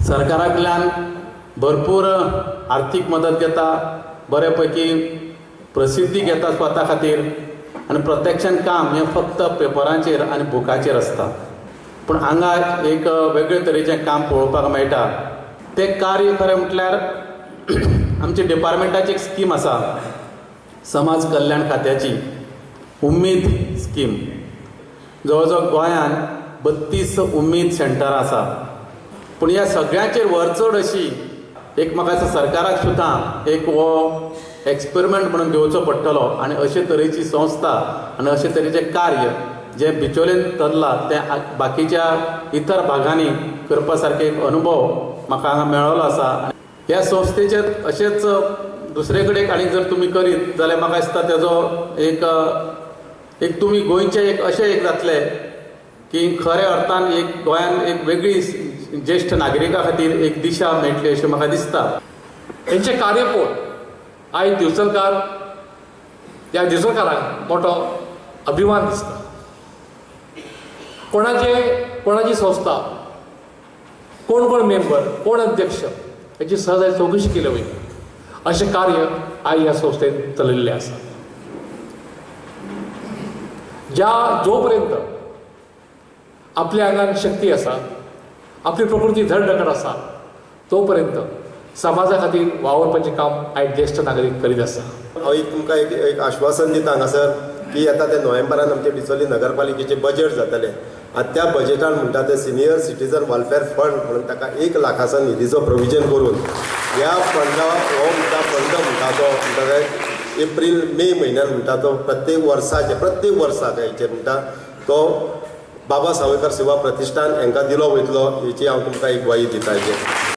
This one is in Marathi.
सरकाराकडल्यान भरपूर आर्थिक मदत घेता, बऱ्यापैकी प्रसिद्धी घेता स्वता खातीर आनी प्रत्यक्षान काम हें फक्त पेपरांचेर आनी बुकाचेर आसता। पूण हांगा एक वेगळे तरेचें काम पळोवपाक मेळटा। तें कार्य खरें म्हटल्यार आमच्या डिपार्टमेंटाची एक स्कीम आसा, समाज कल्याण खात्याची उम्मीद स्कीम। जवळ जवळ गोंयान 32 उम्मीद सेंटर आसा। पूण ह्या सगळ्यांचेर वरचड अशी एक म्हाका दिसता सरकाराक सुद्दां एक हो एक्सपेरिमेंट म्हणून घेवचो पडटलो आनी अशे तरेची संस्था आनी अशे तरेचें कार्य जे बिचोलेन चल्लां तें बाकीच्या इतर भागांनी करपा सारके एक अनुभव म्हाका हांगा मेळ्ळो आसा। ह्या संस्थेचे अशेंच दुसरे कडेन आनी जर तुमी करीत जाल्यार म्हाका दिसता तेजो एक तुमी गोंयचे एक अशें एक जातले की खऱ्या अर्थान एक गोंयान एक वेगळी ज्येष्ठ नागरिका खातीर एक दिशा मेळटली अशें म्हाका दिसता। हेंचे कार्य पळोवन आयज दिवचलकार ह्या दिवचलकारांक मोठो अभिमान दिसता। कोणाची संस्था, कोण कोण मेंबर, कोण अध्यक्ष हेची सहज चौकशी केली वयता अशें कार्य आयज ह्या संस्थेन चलिल्लें आसा। जो पर्यंत आपल्या आंगान शक्ती आसा, आपली प्रकृती धडधकट आसा, तो पर्यंत समाजा खातीर वावरपाचें काम आयज ज्येष्ठ नागरीक करीत आसा। हांव तुमकां एक आश्वासन दिता हांगासर की येता ते नोव्हेंबरान आमचे बिचोली नगरपालिकेचे बजेट जातले आनी त्या बजेटान म्हणटा ते सिनियर सिटीजन वेलफेअर फंड म्हणून ताका 1 लाखाचो निधीचो प्रोविजन करून ह्या फंडा हो म्हणटा फंड म्हणटा तो म्हणटा एप्रील मे म्हयन्यान म्हणटा तो प्रत्येक वर्साक हेचेर म्हणटा तो बाबा सावयकर सेवा प्रतिश्ठान हांकां दिलो वयतलो हेची हांव तुमकां एक ग्वाही दिता हेचेर।